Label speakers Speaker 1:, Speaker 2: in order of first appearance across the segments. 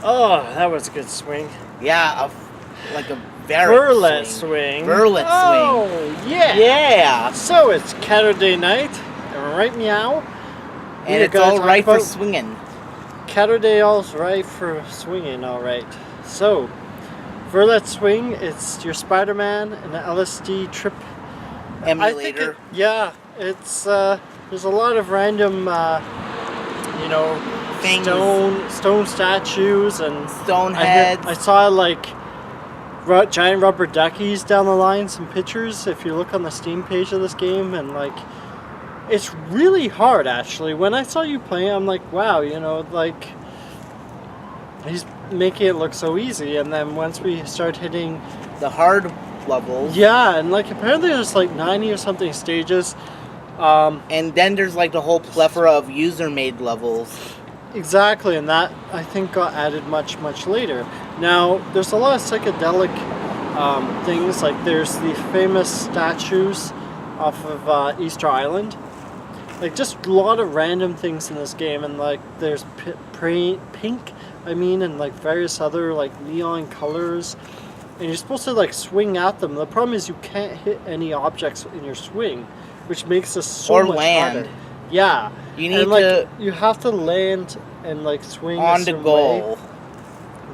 Speaker 1: Oh, that was a good swing.
Speaker 2: Yeah, like a very
Speaker 1: Verlet swing.
Speaker 2: Verlet swing.
Speaker 1: Oh, yeah.
Speaker 2: Yeah.
Speaker 1: So it's Saturday night, right meow.
Speaker 2: And it's all right for swinging.
Speaker 1: Saturday all's right for swinging, all right. So, Verlet swing, it's your Spider-Man and the LSD trip
Speaker 2: Emulator.
Speaker 1: It's there's a lot of random,
Speaker 2: things.
Speaker 1: Stone statues and
Speaker 2: stone heads.
Speaker 1: I saw like giant rubber duckies down the line. Some pictures if you look on the Steam page of this game, and like it's really hard actually. When I saw you play, I'm like, wow, like he's making it look so easy. And then once we start hitting
Speaker 2: the hard levels,
Speaker 1: yeah, and like apparently there's like 90 or something stages.
Speaker 2: And then there's like the whole plethora of user-made levels.
Speaker 1: Exactly, and that I think got added much later. Now, there's a lot of psychedelic things, like there's the famous statues off of Easter Island. Like just a lot of random things in this game, and like there's pink, and like various other like neon colors. And you're supposed to like swing at them. The problem is you can't hit any objects in your swing, which makes this so much harder. Yeah.
Speaker 2: You need to...
Speaker 1: You have to land and, like, swing
Speaker 2: on the goal.
Speaker 1: Way.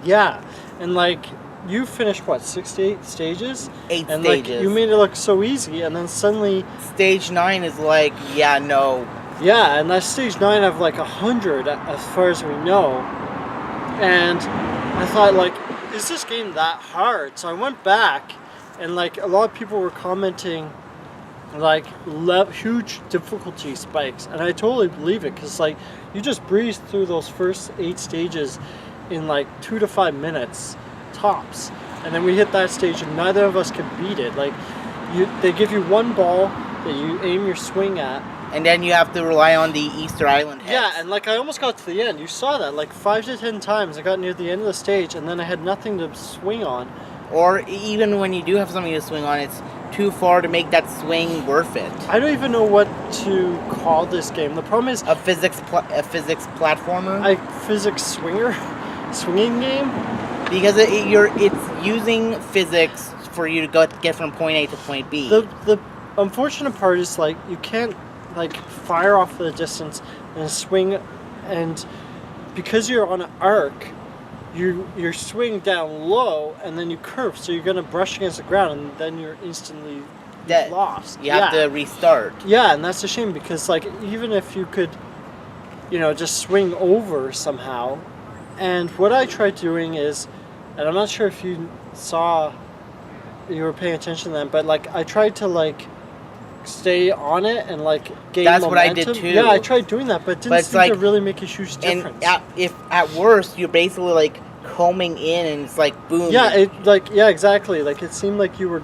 Speaker 1: Yeah. And, like, you finished, what, 68 stages?
Speaker 2: 8
Speaker 1: and,
Speaker 2: stages.
Speaker 1: Like, you made it look so easy, and then suddenly...
Speaker 2: Stage 9 is like, yeah, no.
Speaker 1: Yeah, and that's stage 9 of, like, 100, as far as we know. And I thought, like, is this game that hard? So I went back, and, like, a lot of people were commenting... like huge difficulty spikes, and I totally believe it, because like you just breeze through those first 8 stages in like 2 to 5 minutes tops, and then we hit that stage and neither of us could beat it. Like they give you one ball that you aim your swing at,
Speaker 2: and then you have to rely on the Easter Island heads.
Speaker 1: Yeah, and like I almost got to the end. You saw that like 5 to 10 times. I got near the end of the stage and then I had nothing to swing on.
Speaker 2: Or even when you do have something to swing on, it's too far to make that swing worth it.
Speaker 1: I don't even know what to call this game. The problem is
Speaker 2: a physics platformer.
Speaker 1: A physics swinging game.
Speaker 2: Because it's using physics for you to get from point A to point B.
Speaker 1: The unfortunate part is like you can't like fire off the distance and swing, and because you're on an arc. You're swing down low and then you curve, so you're gonna brush against the ground and then you're instantly
Speaker 2: dead.
Speaker 1: Lost.
Speaker 2: You have to restart.
Speaker 1: Yeah, and that's a shame because like even if you could, just swing over somehow, and what I tried doing is, and I'm not sure if you were paying attention then, but like I tried to like stay on it and like gain
Speaker 2: That's
Speaker 1: momentum.
Speaker 2: What I did too.
Speaker 1: Yeah, I tried doing that, but it didn't seem to really make a huge difference.
Speaker 2: And if at worst you're basically like combing in and it's like boom.
Speaker 1: Yeah, exactly. Like it seemed like you were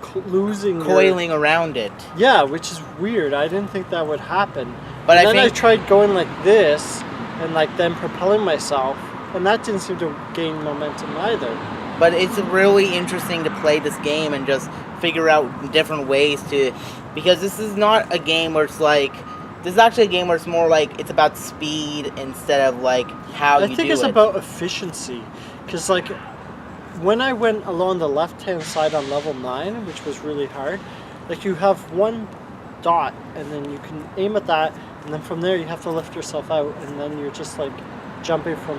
Speaker 2: coiling around it.
Speaker 1: Yeah, which is weird. I didn't think that would happen.
Speaker 2: But
Speaker 1: then I tried going like this and like then propelling myself, and that didn't seem to gain momentum either.
Speaker 2: But it's really interesting to play this game and just figure out different ways to, because this is not a game where it's like, this is actually a game where it's more like it's about speed instead of like how you do it.
Speaker 1: I think it's about efficiency, because like when I went along the left-hand side on level 9, which was really hard, like you have one dot and then you can aim at that, and then from there you have to lift yourself out, and then you're just like jumping from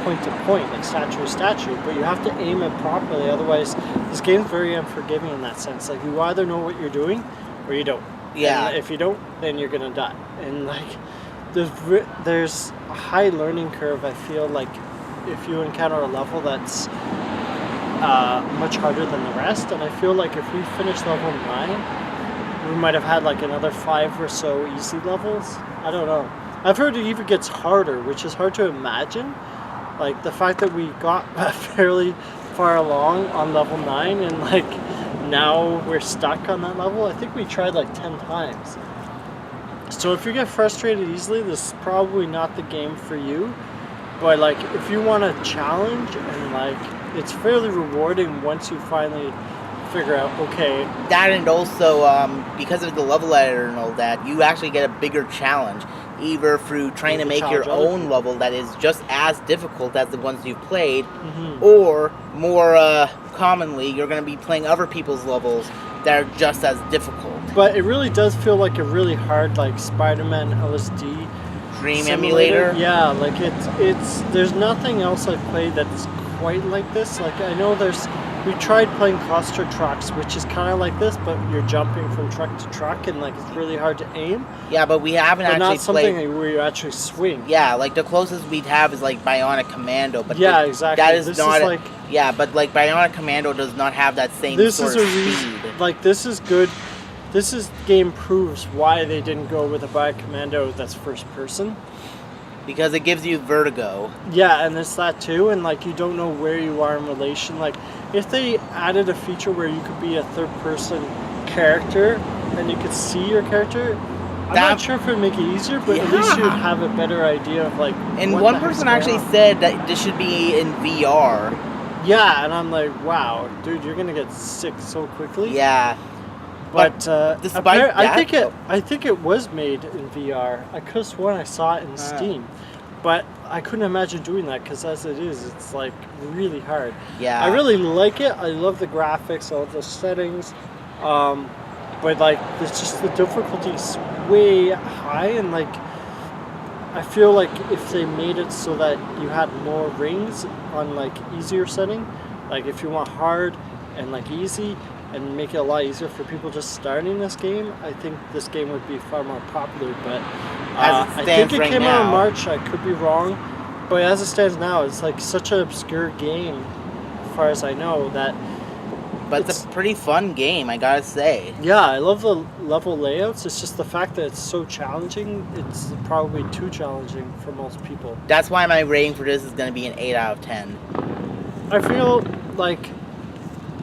Speaker 1: point to point, like statue to statue, but you have to aim it properly, otherwise this game's very unforgiving in that sense. Like you either know what you're doing or you don't.
Speaker 2: Yeah.
Speaker 1: And if you don't, then you're gonna die. And like there's a high learning curve. I feel like if you encounter a level that's much harder than the rest, and I feel like if we finish level 9, we might have had like another 5 or so easy levels. I don't know. I've heard it even gets harder, which is hard to imagine. Like the fact that we got fairly far along on level 9 and like now we're stuck on that level. I think we tried like 10 times. So if you get frustrated easily, this is probably not the game for you. But like if you want a challenge, and like it's fairly rewarding once you finally figure out, okay.
Speaker 2: That, and also because of the level editor and all that, you actually get a bigger challenge. either through trying to make your own level that is just as difficult as the ones you've played, or more commonly, you're going to be playing other people's levels that are just as difficult.
Speaker 1: But it really does feel like a really hard, like Spider-Man LSD
Speaker 2: Dream Emulator.
Speaker 1: Yeah, like it's there's nothing else I've played that's quite like this. Like I know we tried playing Cluster Trucks, which is kind of like this, but you're jumping from truck to truck, and like it's really hard to aim.
Speaker 2: Yeah, but we haven't
Speaker 1: but
Speaker 2: actually
Speaker 1: not something
Speaker 2: played
Speaker 1: where you actually swing.
Speaker 2: Yeah, like the closest we'd have is like Bionic Commando, but
Speaker 1: yeah, exactly.
Speaker 2: That is
Speaker 1: this
Speaker 2: not
Speaker 1: is like
Speaker 2: yeah, but like Bionic Commando does not have that same sort of speed.
Speaker 1: Like this is good. This game proves why they didn't go with a Bionic Commando that's first person.
Speaker 2: Because it gives you vertigo.
Speaker 1: Yeah, and it's that too, and like you don't know where you are in relation. Like if they added a feature where you could be a third person character and you could see your character, I'm not sure if it would make it easier, but at least you would have a better idea of like.
Speaker 2: And one person actually said that this should be in VR.
Speaker 1: Yeah, and I'm like, wow, dude, you're gonna get sick so quickly.
Speaker 2: Yeah.
Speaker 1: But
Speaker 2: despite that,
Speaker 1: I think it was made in VR. I could have sworn I saw it in Steam, but I couldn't imagine doing that because as it is, it's like really hard.
Speaker 2: Yeah.
Speaker 1: I really like it. I love the graphics, I love the settings, but like it's just the difficulty's way high, and like I feel like if they made it so that you had more rings on like easier setting, like if you want hard and like easy, and make it a lot easier for people just starting this game, I think this game would be far more popular. But I think it came out in March. I could be wrong, but as it stands now, it's like such an obscure game, as far as I know. That.
Speaker 2: But it's a pretty fun game, I gotta say.
Speaker 1: Yeah, I love the level layouts. It's just the fact that it's so challenging. It's probably too challenging for most people.
Speaker 2: That's why my rating for this is gonna be an 8 out of 10.
Speaker 1: I feel like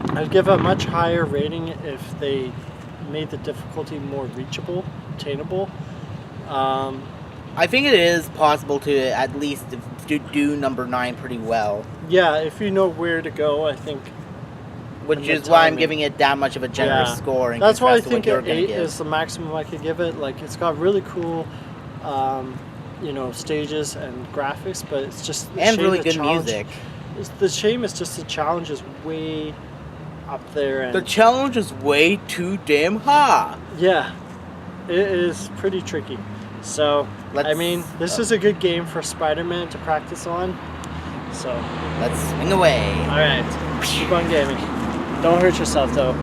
Speaker 1: I'd give a much higher rating if they made the difficulty more reachable, attainable.
Speaker 2: I think it is possible to at least do number 9 pretty well.
Speaker 1: Yeah, if you know where to go, I think.
Speaker 2: Which is why I'm giving it that much of a generous score.
Speaker 1: That's why I think an 8 is the maximum I could give it. Like, it's got really cool, stages and graphics, but it's just
Speaker 2: and really good music.
Speaker 1: The shame is just the challenge is way up there, and
Speaker 2: the challenge is way too damn hard.
Speaker 1: Yeah, it is pretty tricky. So this is a good game for Spider-Man to practice on. So
Speaker 2: let's swing away.
Speaker 1: All right, keep on gaming. Don't hurt yourself though.